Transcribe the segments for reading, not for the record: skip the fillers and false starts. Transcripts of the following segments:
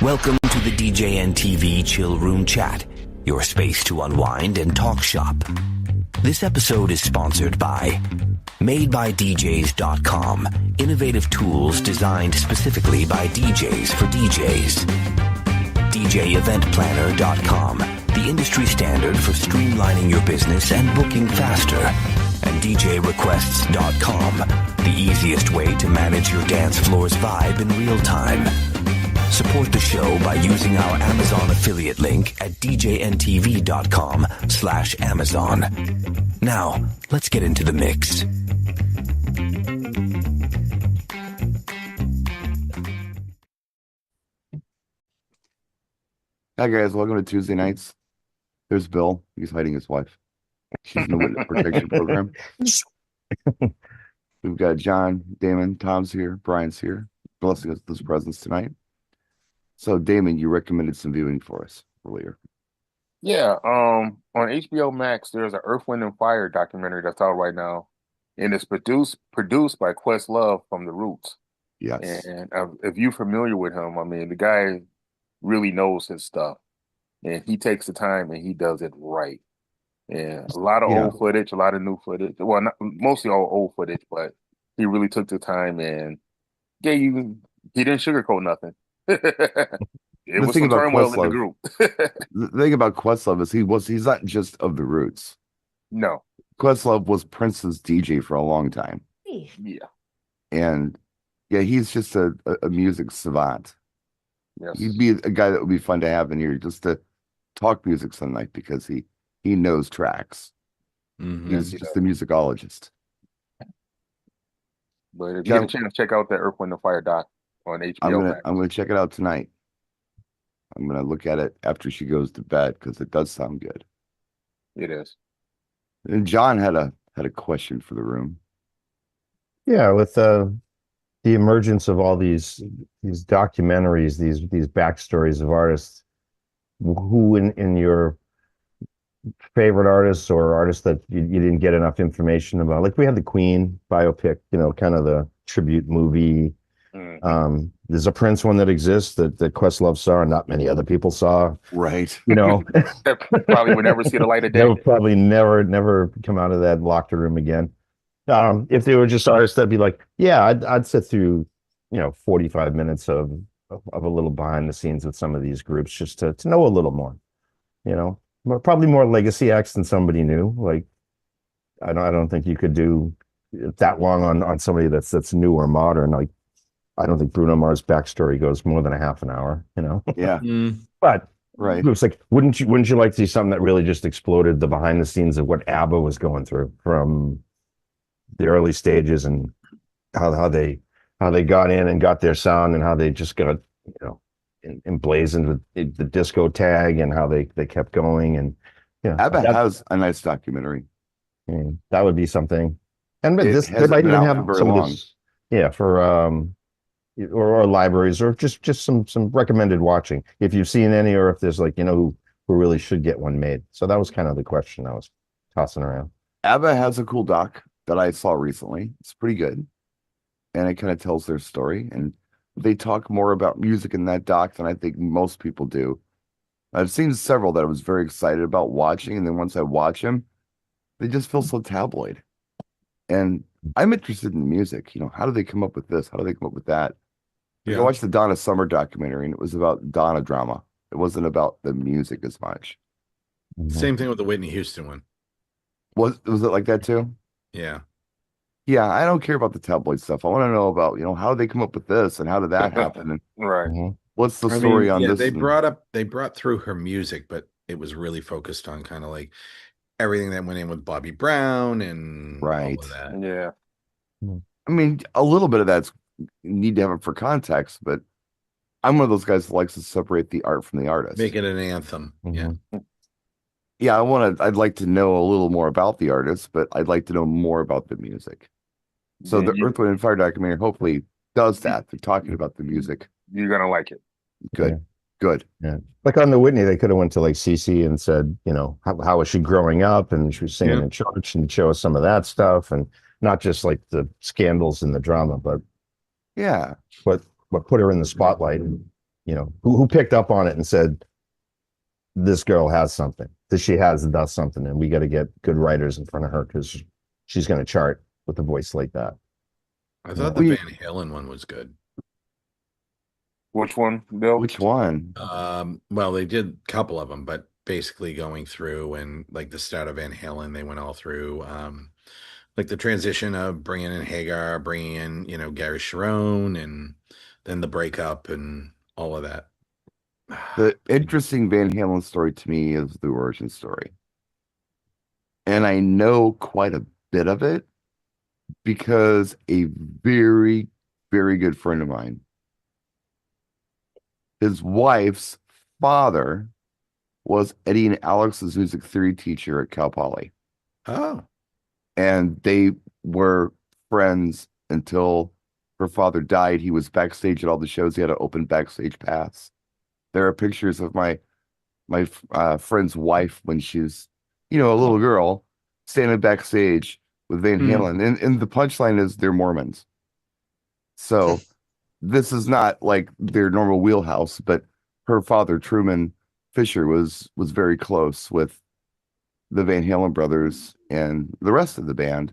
Welcome to the DJNTV Chill Room Chat, your space to unwind and talk shop. This episode is sponsored by MadeByDJs.com, innovative tools designed specifically by DJs for DJs. DJEventPlanner.com, the industry standard for streamlining your business and booking faster. And DJRequests.com, the easiest way to manage your dance floor's vibe in real time. Support the show by using our Amazon affiliate link at djntv.com/Amazon. Now, let's get into the mix. Hi guys, welcome to Tuesday nights. There's Bill. He's hiding his wife. She's in the witness protection program. We've got John, Damon, Tom's here, Brian's here, blessing us with his presence tonight. So, Damon, you recommended some viewing for us earlier. Yeah, on HBO Max, there's an Earth, Wind, and Fire documentary that's out right now, and it's produced by Questlove from The Roots. Yes. And if you're familiar with him, I mean, the guy really knows his stuff, and he takes the time and he does it right. And a lot of old footage, a lot of new footage. Well, mostly all old footage, but he really took the time and he didn't sugarcoat nothing. It was some turmoil in the group. The thing about Questlove is he's not just of The Roots. No. Questlove was Prince's DJ for a long time. Yeah. And yeah, he's just a music savant. Yes. He'd be a guy that would be fun to have in here just to talk music some night because he knows tracks. Mm-hmm. He's just a musicologist. But if you get a chance, check out that Earth, Wind, and Fire doc on HBO Max. I'm gonna check it out tonight. I'm gonna look at it after she goes to bed because it does sound good. It is. And John had a question for the room. Yeah, with the emergence of all these documentaries, these backstories of artists, who in your favorite artists or artists that you didn't get enough information about? Like we had the Queen biopic, kind of the tribute movie. Mm-hmm. There's a Prince one that exists that Questlove saw and not many other people saw. Right. That probably would never see the light of day. They'll probably never come out of that locked room again. If they were just artists, that'd be like, yeah, I'd sit through, 45 minutes of a little behind the scenes with some of these groups just to know a little more, probably more legacy acts than somebody new. Like, I don't think you could do that long on somebody that's new or modern. Like, I don't think Bruno Mars' backstory goes more than a half an hour, Yeah. But right. It's like, wouldn't you like to see something that really just exploded the behind the scenes of what ABBA was going through from the early stages and how they got in and got their sound and how they just got, emblazoned with the disco tag and how they kept going. And ABBA has a nice documentary. That would be something. And It this, they hasn't might been even out have for very some of long. this, for or libraries or just some recommended watching if you've seen any, or if there's who really should get one made. So that was kind of the question I was tossing around. ABBA has a cool doc that I saw recently. It's pretty good. And it kind of tells their story. And they talk more about music in that doc than I think most people do. I've seen several that I was very excited about watching. And then once I watch them, they just feel so tabloid. And I'm interested in music. How do they come up with this? How do they come up with that? I watched the Donna Summer documentary, and it was about Donna drama. It wasn't about the music as much. Same thing with the Whitney Houston one. Was it like that too? Yeah. Yeah, I don't care about the tabloid stuff. I want to know about, how did they come up with this and how did that happen? And Right. what's the story on this? They brought through her music, but it was really focused on kind of like everything that went in with Bobby Brown and all of that. Yeah. I mean, a little bit of that's need to have it for context, but I'm one of those guys that likes to separate the art from the artist. Make it an anthem. Yeah. Yeah, I'd like to know a little more about the artist, but I'd like to know more about the music. So the Earth, Wind, and Fire documentary hopefully does that. They're talking about the music. You're going to like it. Good. Yeah. Like on the Whitney, they could have went to like Cece and said, how was she growing up? And she was singing in church and show us some of that stuff. And not just like the scandals and the drama, but yeah, what put her in the spotlight. who picked up on it and said, this girl has something, that she does something, and we got to get good writers in front of her because she's going to chart with a voice like that. I thought the Van Halen one was good. Which one, Bill? Which one? Well, they did a couple of them, but basically going through and like the start of Van Halen, they went all through like the transition of bringing in Hagar, bringing in, Gary Sharon, and then the breakup and all of that. The interesting Van Halen story to me is the origin story. And I know quite a bit of it because a very, very good friend of mine, his wife's father was Eddie and Alex's music theory teacher at Cal Poly. Oh. And they were friends until her father died. He was backstage at all the shows. He had an open backstage pass. There are pictures of my friend's wife when she's, a little girl standing backstage with Van Halen. And the punchline is they're Mormons. So this is not like their normal wheelhouse, but her father, Truman Fisher, was very close with the Van Halen brothers and the rest of the band.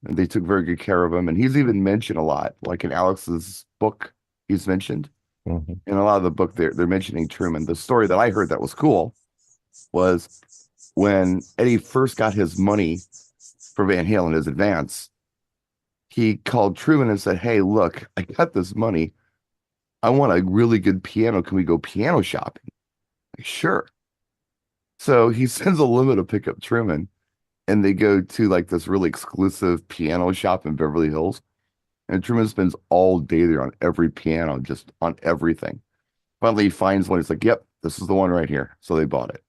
And they took very good care of him. And he's even mentioned a lot, like in Alex's book, he's mentioned. Mm-hmm. In a lot of the book, they're mentioning Truman. The story that I heard that was cool was when Eddie first got his money for Van Halen, his advance, he called Truman and said, "Hey, look, I got this money. I want a really good piano. Can we go piano shopping?" Like, sure. So he sends a limo to pick up Truman, and they go to like this really exclusive piano shop in Beverly Hills. And Truman spends all day there on every piano, just on everything. Finally, he finds one. He's like, "Yep, this is the one right here." So they bought it.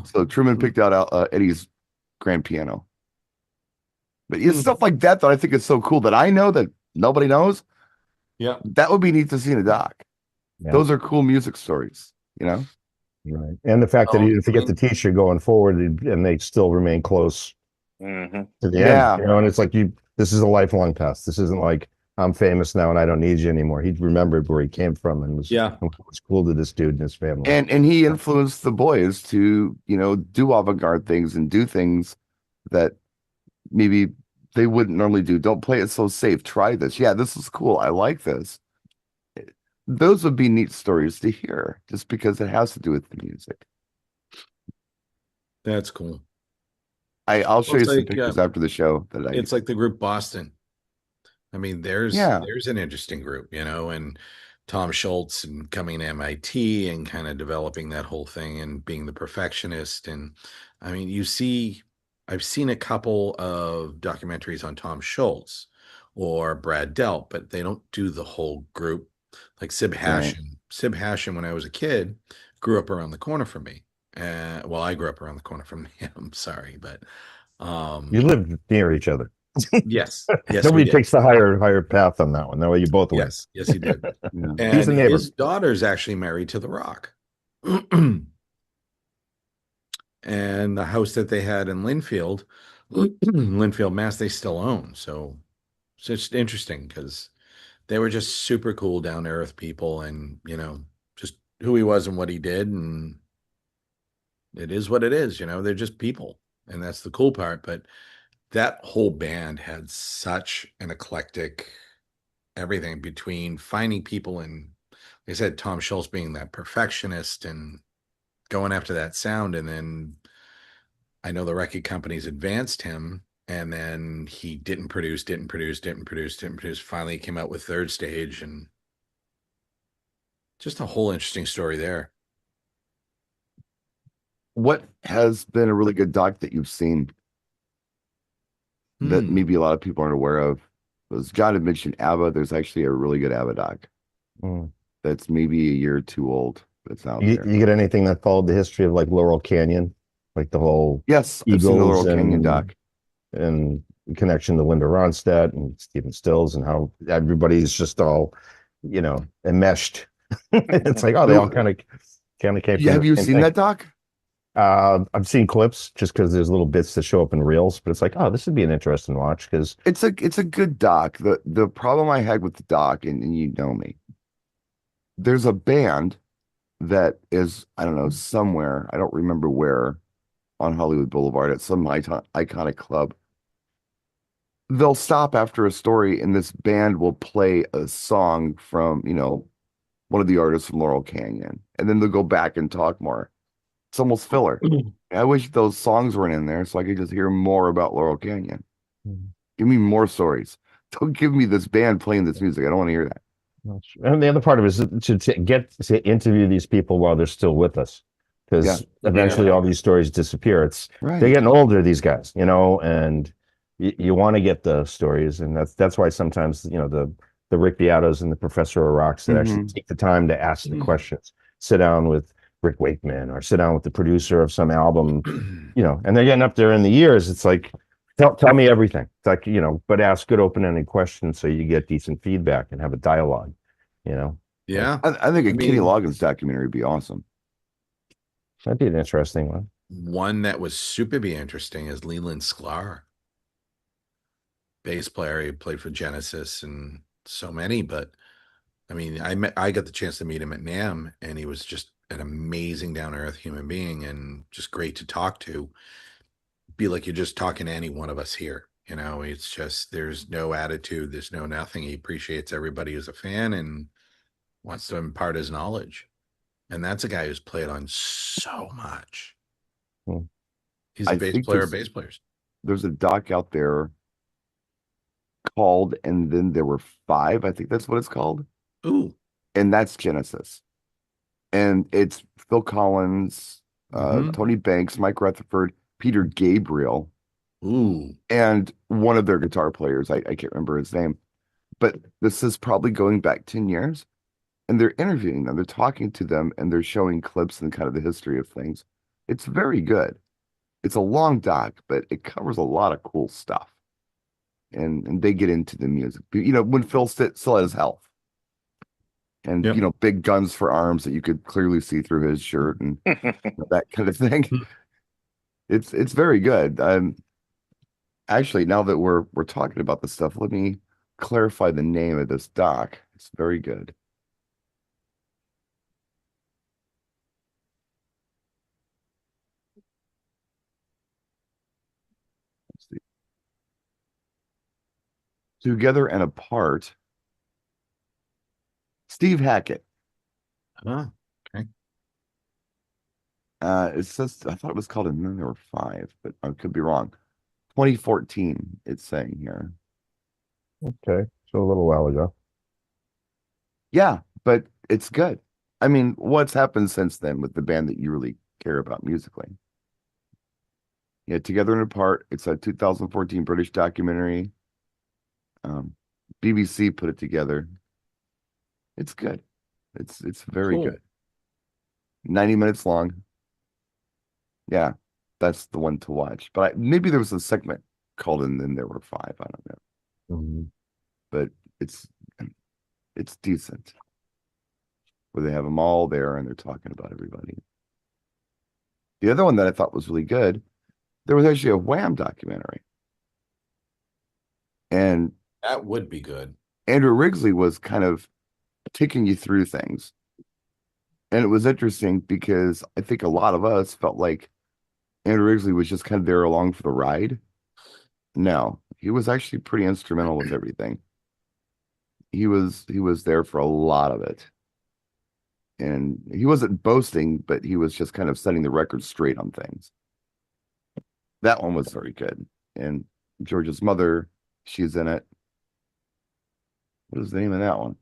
So Truman picked out Eddie's grand piano. But it's stuff like that I think is so cool that I know that nobody knows. Yeah. That would be neat to see in a doc. Yeah. Those are cool music stories, Right. And the fact that he didn't forget the teacher going forward and they still remain close to the end. And it's like this is a lifelong past. This isn't like I'm famous now and I don't need you anymore. He remembered where he came from and was cool to this dude and his family. And he influenced the boys to, do avant-garde things and do things that maybe they wouldn't normally do. Don't play it so safe. Try this. Yeah, this is cool. I like this. Those would be neat stories to hear just because it has to do with the music. That's cool. I'll show you some pictures after the show. It's like the group Boston. I mean, there's an interesting group, and Tom Schultz and coming to MIT and kind of developing that whole thing and being the perfectionist. And I mean, I've seen a couple of documentaries on Tom Schultz or Brad Delp, but they don't do the whole group. Like Sib Hashian. Right. Sib Hashian, when I was a kid, grew up around the corner from me. Well, I grew up around the corner from him. Sorry, but you lived near each other. Yes. Nobody takes the higher path on that one. That way you both win. Yes, he did. Yeah. And he's a neighbor. His daughter's actually married to The Rock. And the house that they had in Linfield, Mass, they still own. So it's just interesting because they were just super cool, down to earth people, and just who he was and what he did, and it is what it is. They're just people, and that's the cool part. But that whole band had such an eclectic everything between finding people and, like I said, Tom Schultz being that perfectionist and going after that sound, and then I know the record companies advanced him. And then he didn't produce. Finally, he came out with Third Stage, and just a whole interesting story there. What has been a really good doc that you've seen that maybe a lot of people aren't aware of? Was John had mentioned ABBA. There's actually a really good ABBA doc that's maybe a year or two old. That's out there. You get anything that followed the history of like Laurel Canyon, like the whole I've seen the Laurel Canyon doc. And connection to Linda Ronstadt and Stephen Stills and how everybody's just all, enmeshed. It's like, they all kind of came from. Have you seen that doc? I've seen clips just because there's little bits that show up in reels, but it's like, this would be an interesting watch because it's a good doc. The problem I had with the doc, and you know me, there's a band that is, I don't know, somewhere, I don't remember where, on Hollywood Boulevard at some iconic club. They'll stop after a story and this band will play a song from, one of the artists from Laurel Canyon. And then they'll go back and talk more. It's almost filler. I wish those songs weren't in there so I could just hear more about Laurel Canyon. Give me more stories. Don't give me this band playing this music. I don't want to hear that. And the other part of it is to get to interview these people while they're still with us, because eventually all these stories disappear. They're getting older, these guys, and you want to get the stories, and that's why sometimes the Rick Beatos and the Professor O'Rocks that actually take the time to ask the questions, sit down with Rick Wakeman or sit down with the producer of some album, and they're getting up there in the years. It's like, tell me everything. It's like, but ask good open-ended questions so you get decent feedback and have a dialogue, Yeah. I think Kenny Loggins documentary would be awesome. That'd be an interesting one. One that was super be interesting is Leland Sklar. Bass player, he played for Genesis and so many, but I got the chance to meet him at NAMM, and he was just an amazing down-to-earth human being and just great to talk to. Be like you're just talking to any one of us here. It's just, there's no attitude, there's no nothing. He appreciates everybody who's a fan and wants to impart his knowledge. And that's a guy who's played on so much. He's a bass player of bass players. There's a doc out there called And Then There Were Five. I think that's what it's called. Ooh. And that's Genesis. And it's Phil Collins, Tony Banks, Mike Rutherford, Peter Gabriel. Ooh. And one of their guitar players. I can't remember his name. But this is probably going back 10 years. And they're interviewing them. They're talking to them and they're showing clips and kind of the history of things. It's very good. It's a long doc, but it covers a lot of cool stuff. And they get into the music. When Phil still had his health. And, big guns for arms that you could clearly see through his shirt and that kind of thing. It's very good. Actually, now that we're talking about this stuff, let me clarify the name of this doc. It's very good. Let's see. Together and Apart. Steve Hackett. Oh, okay. It says, I thought it was called And Then There Were Five, but I could be wrong. 2014, it's saying here. Okay, so a little while ago. Yeah, but it's good. What's happened since then with the band that you really care about musically? Yeah, Together and Apart. It's a 2014 British documentary. BBC put it together. It's good. It's very good. 90 minutes long. Yeah, that's the one to watch. But maybe there was a segment called And Then There Were Five. I don't know. But it's decent. Where they have them all there and they're talking about everybody. The other one that I thought was really good, there was actually a Wham documentary. And that would be good. Andrew Wrigley was kind of taking you through things. And it was interesting because I think a lot of us felt like Andrew Wrigley was just kind of there along for the ride. No, he was actually pretty instrumental with everything. He was there for a lot of it. And he wasn't boasting, but he was just kind of setting the record straight on things. That one was very good. And George's mother, she's in it. What is the name of that one?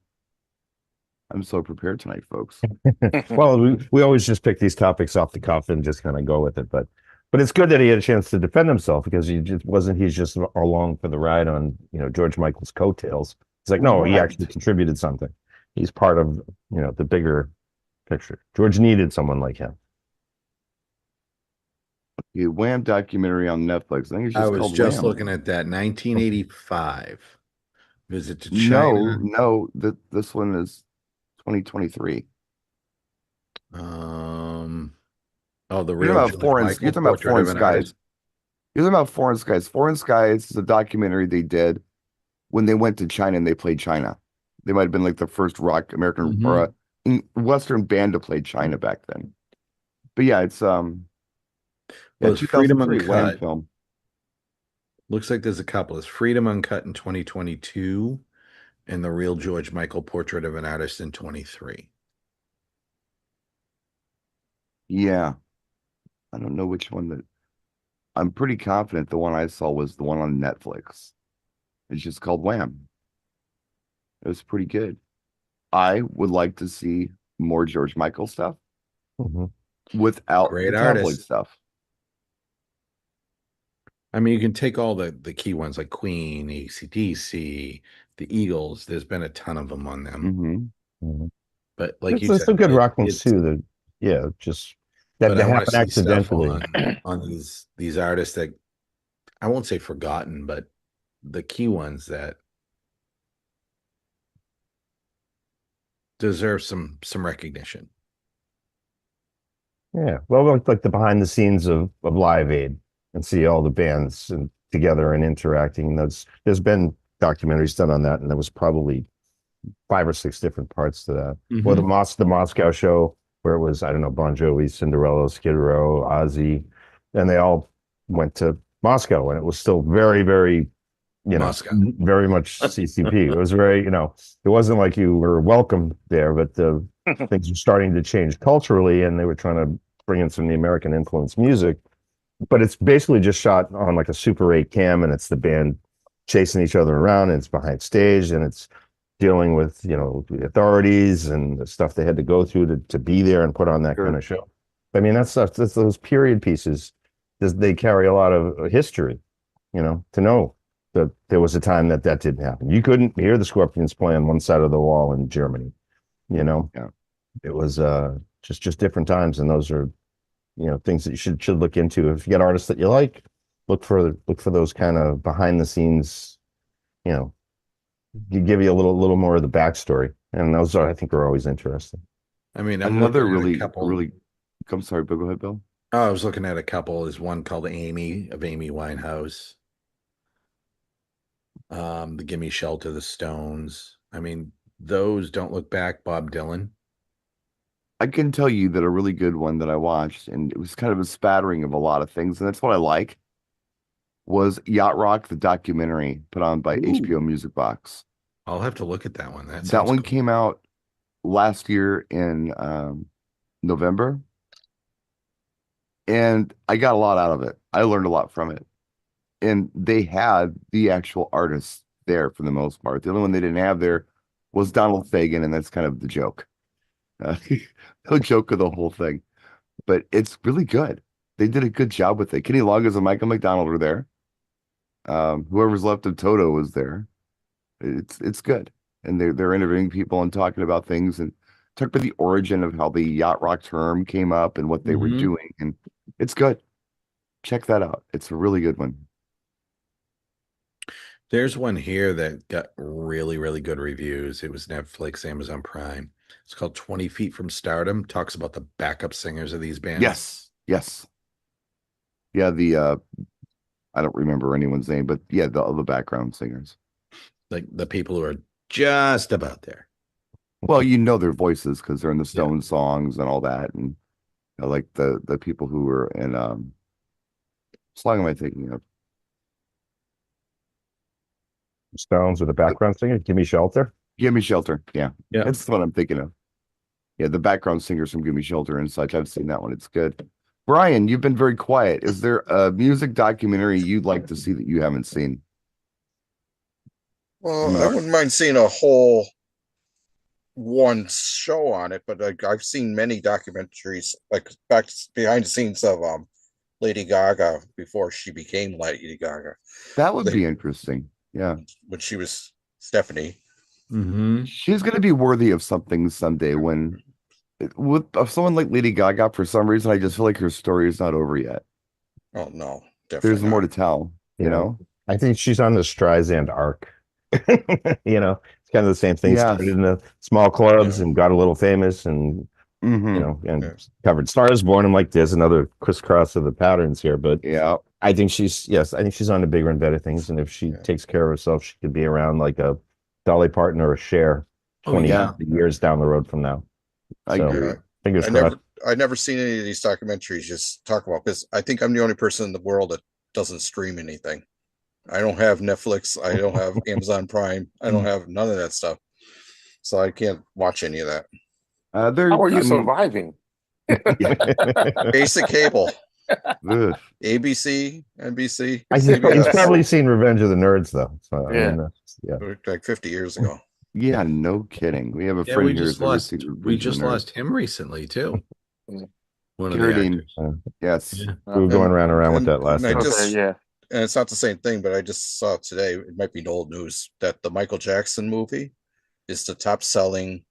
I'm so prepared tonight, folks. Well, we always just pick these topics off the cuff and just kind of go with it. But it's good that he had a chance to defend himself because he's just along for the ride on, George Michael's coattails. It's like, no, he actually contributed something. He's part of, the bigger picture. George needed someone like him. The Wham documentary on Netflix. I think it's just I was called just Wham. looking at that. 1985. Visit to China. No, this one is 2023. The You're real talking about Foreign Skies. You're talking about Foreign Skies. Foreign Skies is a documentary they did when they went to China and they played China. They might have been like the first rock American or Western band to play China back then. But yeah, it's Well, it's Freedom 2003 Wham Uncut. film. Looks like there's a couple. It's Freedom Uncut in 2022 and The Real George Michael Portrait of an Artist in 23. Yeah. I don't know which one that I'm pretty confident the one I saw was the one on Netflix. It's just called Wham. It was pretty good. I would like to see more George Michael stuff without Great the tabloid artist. stuff. I mean, you can take all the key ones like Queen, AC/DC, the Eagles. There's been a ton of them on them. But like you There's said, some good rock ones it's too. That just that but I want happen to see stuff accidentally. on these artists that I won't say forgotten, but the key ones that deserve some recognition. Yeah, well, like the behind the scenes of Live Aid and see all the bands and together and interacting. There's been documentaries done on that, and there was probably 5 or 6 different parts to that. Or the Moscow show where it was, I don't know, Bon Jovi, Cinderella, Skid Row, Ozzy, and they all went to Moscow, and it was still very, very, Moscow. very much CCP. It was very, it wasn't like you were welcome there, but the things were starting to change culturally, and they were trying to bring in some of the American influence music. But it's basically just shot on like a Super 8 cam, and it's the band chasing each other around, and it's behind stage, and it's dealing with the authorities and the stuff they had to go through to be there and put on that kind of show. I mean, that's those period pieces. They carry a lot of history, to know that there was a time that didn't happen. You couldn't hear the Scorpions play on one side of the wall in Germany. It was just different times, and those are things that you should look into. If you get artists that you like, look for those kind of behind the scenes, give you a little more of the backstory, and those I think are always interesting. I mean, another really I'm sorry, but go ahead, Bill. Oh, I was looking at a couple. There's one called Amy of Amy Winehouse. The Gimme Shelter, the Stones. I mean, those Don't Look Back, Bob Dylan. I can tell you that a really good one that I watched, and it was kind of a spattering of a lot of things, and that's what I like, was Yacht Rock, the documentary put on by HBO Music Box. I'll have to look at that one. That one came out last year in November, and I got a lot out of it. I learned a lot from it. And they had the actual artists there for the most part. The only one they didn't have there was Donald Fagen, and that's kind of the joke. The joke of the whole thing. But it's really good. They did a good job with it. Kenny Loggins and Michael McDonald were there. Whoever's left of Toto was there. It's good. And they're interviewing people and talking about things and talk about the origin of how the yacht rock term came up and what they were doing. And it's good. Check that out. It's a really good one. There's one here that got really, really good reviews. It was Netflix, Amazon Prime. It's called 20 Feet from Stardom. Talks about the backup singers of these bands. Yes. Yeah, I don't remember anyone's name, but yeah, the background singers. Like the people who are just about there. Well, their voices because they're in the Stones songs and all that. And like the people who were in what song am I thinking of? Stones with the background singer, Gimme Shelter. Gimme Shelter, yeah, that's what I'm thinking of. Yeah, the background singers from Gimme Shelter and such. I've seen that one. It's good. Brian, you've been very quiet. Is there a music documentary you'd like to see that you haven't seen? Well, I wouldn't mind seeing a whole one show on it, but I've seen many documentaries, like back behind the scenes of Lady Gaga before she became Lady Gaga. That would be interesting. Yeah, when she was Stephanie. She's going to be worthy of something someday. When with someone like Lady Gaga, for some reason, I just feel like her story is not over yet. Oh no, definitely there's more to tell. I think she's on the Streisand arc. It's kind of the same thing. Started in the small clubs and got a little famous, and covered Stars Born. I'm like, there's another crisscross of the patterns here, but I think she's on to bigger and better things, and if she takes care of herself, she could be around like a Dolly Parton or a Cher 20 years down the road from now. I So, agree. fingers I crossed. never seen any of these documentaries just talk about this. I think I'm the only person in the world that doesn't stream anything. I don't have Netflix. I don't have Amazon Prime. I don't have none of that stuff. So I can't watch any of that. How are you I mean, surviving? Basic cable. ugh. ABC, NBC, He's CBS. probably seen Revenge of the Nerds though. So Yeah. I mean, yeah. Like 50 years ago. Yeah, no kidding. We have a Yeah, friend we here just who's ever lost. seen We Revenge of just the Nerds. lost him recently too. Mm. One of the Carradine. actors. Yes. Yeah. We were going around with that last I time. just, yeah. and it's not the same thing, but I just saw today, it might be old news, that the Michael Jackson movie is the top selling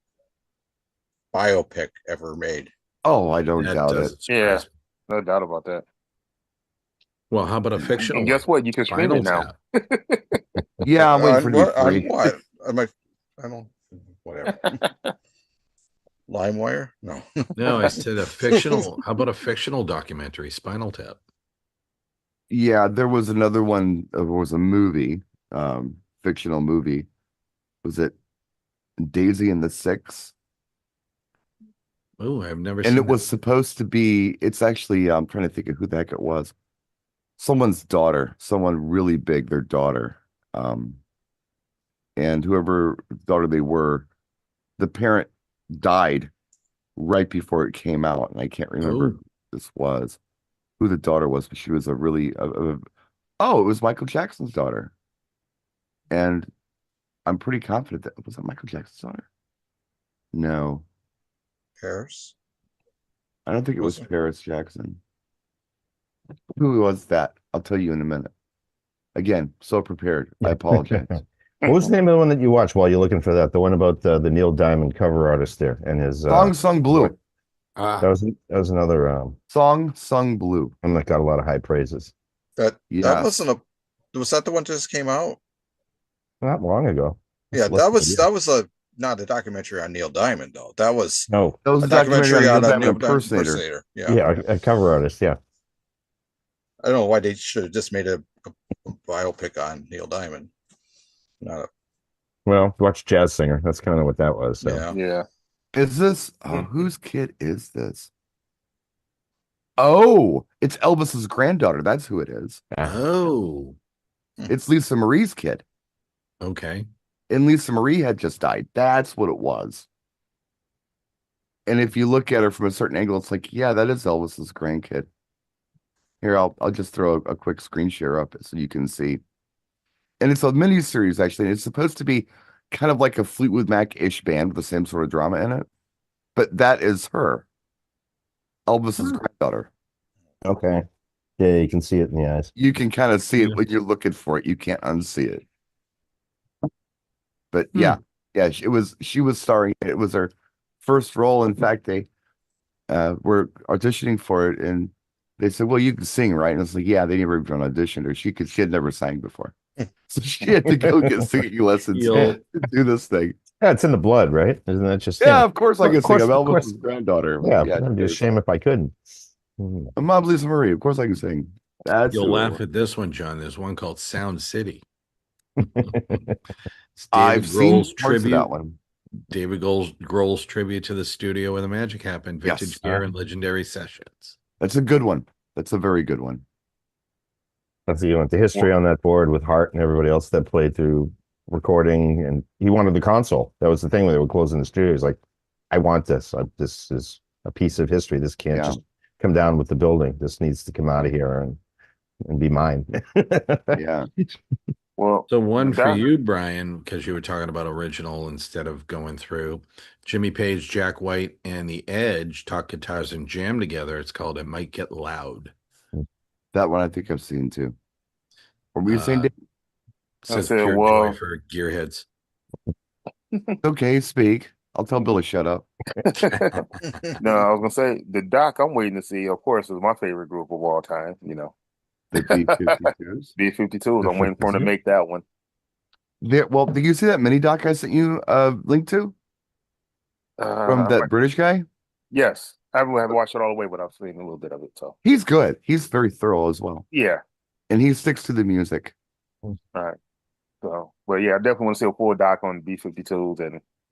biopic ever made. Oh, I don't That doubt it. doesn't Yeah. surprise me. No doubt about that. Well, how about a fictional? And guess what? You can stream Spinal it now. Tap. Yeah, I'm waiting for it to be On free. what? I don't, whatever. LimeWire? No. No, I said a fictional. How about a fictional documentary, Spinal Tap? Yeah, there was another one. There was a movie, fictional movie. Was it Daisy and the Six? Oh, I've never And seen it was supposed to be. It's actually. I'm trying to think of who the heck it was. Someone's daughter. Someone really big. Their daughter. And whoever daughter they were, the parent died right before it came out, and I can't remember who this was, who the daughter was, but she was a really. Oh, it was Michael Jackson's daughter, and I'm pretty confident that was it Michael Jackson's daughter. No, Paris? I don't think it was Was it? Paris Jackson. Who was that? I'll tell you in a minute. Again, so prepared. I apologize. What was the name of the one that you watched while you're looking for that? The one about the Neil Diamond cover artist there and his Song Sung Blue. Ah, that was another Song Sung Blue. one that got a lot of high praises. That Yes. wasn't a, was that the one that just came out? Not long ago. Yeah, Less that was not a documentary on Neil Diamond though. That was no. That was a a documentary on Neil Diamond Neil impersonator. Yeah. Yeah, a cover artist. Yeah. I don't know why they should have just made a biopic on Neil Diamond. Not a, Well, watch Jazz Singer. That's kind of what that was. So. yeah. Yeah. Is this? Oh, whose kid is this? Oh, it's Elvis's granddaughter. That's who it is. oh, It's Lisa Marie's kid. okay. And Lisa Marie had just died. That's what it was. And if you look at her from a certain angle, it's like, yeah, that is Elvis's grandkid. Here, I'll just throw a quick screen share up so you can see. And it's a mini series actually. It's supposed to be kind of like a Fleetwood Mac-ish band with the same sort of drama in it. But that is her, Elvis's granddaughter. Okay. Yeah, you can see it in the eyes. You can kind of see it Yeah. when you're looking for it. You can't unsee it. But yeah, she was starring. It was her first role. In fact, they were auditioning for it, and they said, "Well, you can sing, right?" And it's like, "Yeah." They never even auditioned her. She had never sang before, so she had to go get singing lessons to do this thing. Yeah, it's in the blood, right? Isn't that just Yeah, of course I can sing. I'm of course. Elvis's granddaughter. Yeah, it'd be a shame if I couldn't. I'm Mom Lisa Marie. Of course I can sing. That's You'll who it laugh was. at this one, John. There's one called Sound City. It's I've seen Grohl's parts of that one. David Grohl's tribute to the studio where the magic happened, vintage Yes. gear and legendary sessions. That's a good one. That's a very good one. That's the history on that board with Hart and everybody else that played through recording, and he wanted the console. That was the thing when they were closing the studio. He's like, I want this. This is a piece of history. This can't just come down with the building. This needs to come out of here and be mine. Yeah. Well, So one for you, Brian, because you were talking about original instead of going through. Jimmy Page, Jack White, and The Edge talk guitars and jam together. It's called It Might Get Loud. That one I think I've seen too. What were you saying, Dave? Says said, pure well- joy for gearheads. Okay, speak. I'll tell Bill to shut up. No, I was gonna say the doc I'm waiting to see, of course, is my favorite group of all time. You know, The B-52s. B-52s. I'm waiting for them to make that one. Well, did you see that mini doc I sent you a link to from that British guy? Yes, I haven't watched it all the way, but I've seen a little bit of it. So He's good. He's very thorough as well. yeah, And he sticks to the music. all right. So, but yeah, I definitely want to see a full doc on B-52s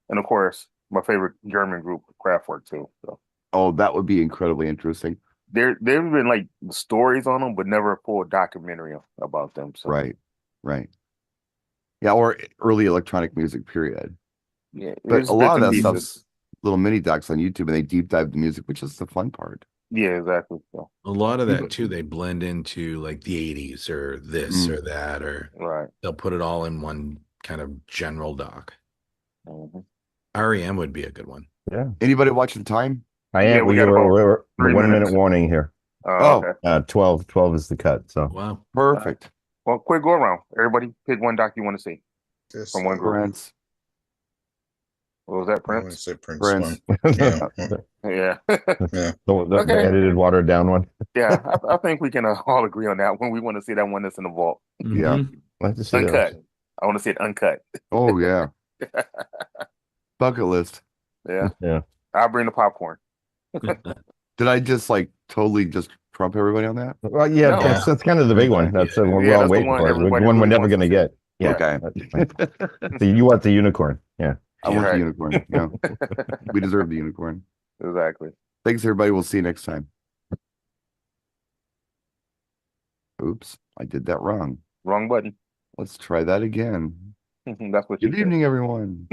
and of course My favorite German group, Kraftwerk, too. So Oh, that would be incredibly interesting. there've been like stories on them, but never a full documentary about them. So Right. Yeah, or early electronic music, period. yeah, But it's a lot bits of and that pieces. stuff's little mini docs on YouTube, and they deep dive the music, which is the fun part. Yeah, exactly. So A lot of that too, they blend into like the 80s or this or that, or right. they'll put it all in one kind of general doc. Mm-hmm. REM would be a good one. Yeah, Anybody watching time? I Yeah, am. we got about We're 3 1 minute minutes. warning here. Oh, Okay. 12 is the cut. So Wow. perfect. Well, quick go around. Everybody pick one doc you want to see This from one group. Prince. What was that, I want to Prince? say Prince Prince. one. Yeah. Yeah. Yeah. the Okay. edited, watered down one. Yeah, I think we can all agree on that one. We want to see that one that's in the vault. Yeah. Mhm. I like to see Uncut. those. I want to see it uncut. Oh, yeah. Bucket list. Yeah. Yeah. I'll bring the popcorn. Did I just like totally just trump everybody on that? Well, yeah, No. that's kind of the big one. That's we're Yeah, all that's the waiting one for it. The everybody one we're really never wants going to to get. Yeah. Okay. That's fine. So you want the unicorn? Yeah. I want the Right. unicorn. Yeah. We deserve the unicorn. Exactly. Thanks, everybody. We'll see you next time. Oops, I did that wrong. Wrong button. Let's try that again. That's what you Good said. evening, everyone.